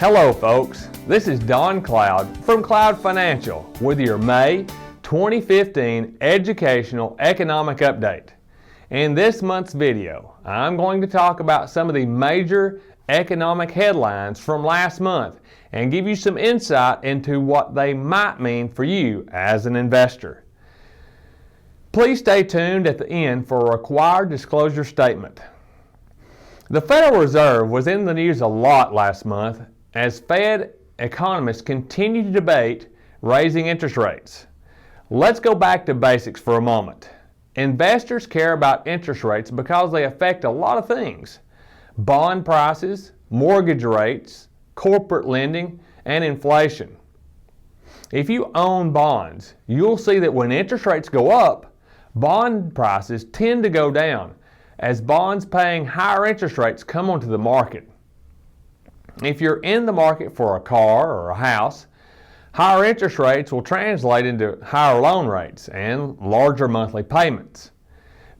Hello folks, this is Don Cloud from Cloud Financial with your May 2015 Educational Economic Update. In this month's video, I'm going to talk about some of the major economic headlines from last month and give you some insight into what they might mean for you as an investor. Please stay tuned at the end for a required disclosure statement. The Federal Reserve was in the news a lot last month as Fed economists continue to debate raising interest rates. Let's go back to basics for a moment. Investors care about interest rates because they affect a lot of things: bond prices, mortgage rates, corporate lending, and inflation. If you own bonds, you'll see that when interest rates go up, bond prices tend to go down as bonds paying higher interest rates come onto the market. If you're in the market for a car or a house, higher interest rates will translate into higher loan rates and larger monthly payments.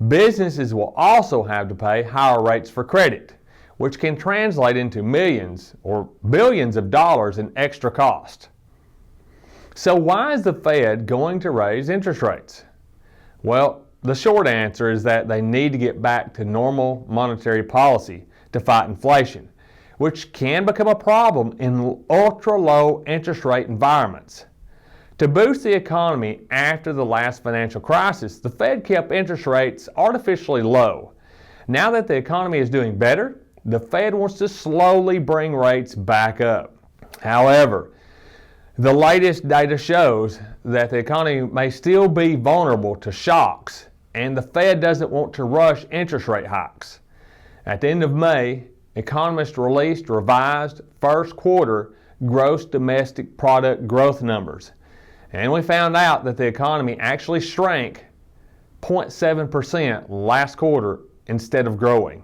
Businesses will also have to pay higher rates for credit, which can translate into millions or billions of dollars in extra cost. So why is the Fed going to raise interest rates? Well, the short answer is that they need to get back to normal monetary policy to fight inflation, which can become a problem in ultra-low interest rate environments. To boost the economy after the last financial crisis, the Fed kept interest rates artificially low. Now that the economy is doing better, the Fed wants to slowly bring rates back up. However, the latest data shows that the economy may still be vulnerable to shocks, and the Fed doesn't want to rush interest rate hikes. At the end of May, economists released revised first quarter gross domestic product growth numbers, and we found out that the economy actually shrank 0.7% last quarter instead of growing.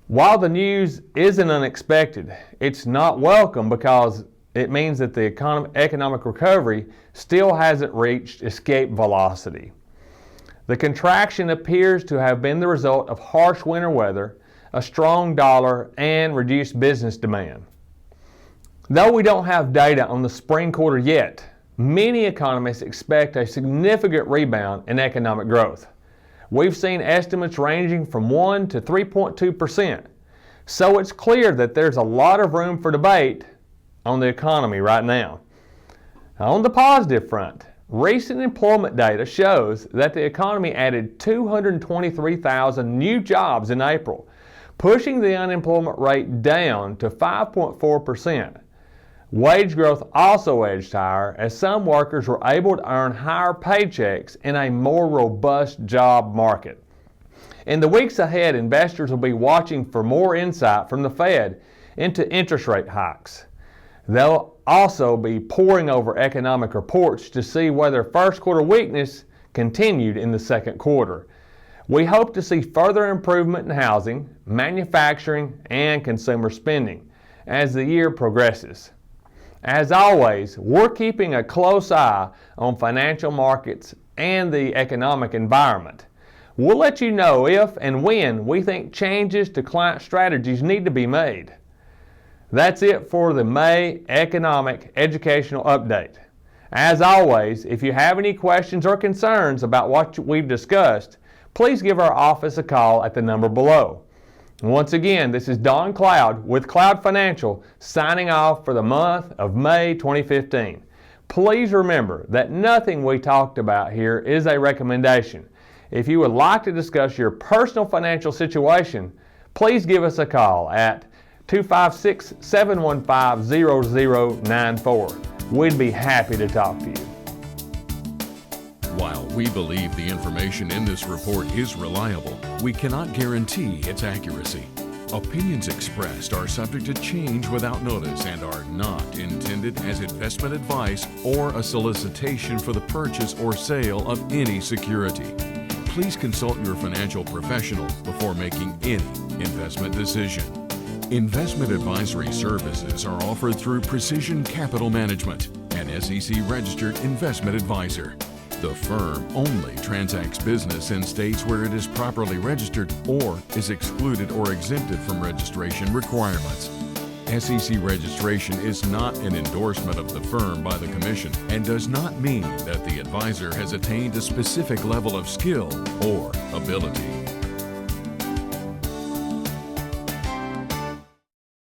While the news isn't unexpected, it's not welcome because it means that the economic recovery still hasn't reached escape velocity. The contraction appears to have been the result of harsh winter weather, a strong dollar, and reduced business demand. Though we don't have data on the spring quarter yet, many economists expect a significant rebound in economic growth. We've seen estimates ranging from 1 to 3.2%, so it's clear that there's a lot of room for debate on the economy right now. On the positive front, recent employment data shows that the economy added 223,000 new jobs in April, pushing the unemployment rate down to 5.4%. Wage growth also edged higher as some workers were able to earn higher paychecks in a more robust job market. In the weeks ahead, investors will be watching for more insight from the Fed into interest rate hikes. They'll also be poring over economic reports to see whether first quarter weakness continued in the second quarter. We hope to see further improvement in housing, manufacturing, and consumer spending as the year progresses. As always, we're keeping a close eye on financial markets and the economic environment. We'll let you know if and when we think changes to client strategies need to be made. That's it for the May Economic Educational Update. As always, if you have any questions or concerns about what we've discussed, please give our office a call at the number below. Once again, this is Don Cloud with Cloud Financial signing off for the month of May 2015. Please remember that nothing we talked about here is a recommendation. If you would like to discuss your personal financial situation, please give us a call at 256-715-0094. We'd be happy to talk to you. While we believe the information in this report is reliable, we cannot guarantee its accuracy. Opinions expressed are subject to change without notice and are not intended as investment advice or a solicitation for the purchase or sale of any security. Please consult your financial professional before making any investment decision. Investment advisory services are offered through Precision Capital Management, an SEC-registered investment advisor. The firm only transacts business in states where it is properly registered or is excluded or exempted from registration requirements. SEC registration is not an endorsement of the firm by the Commission and does not mean that the advisor has attained a specific level of skill or ability.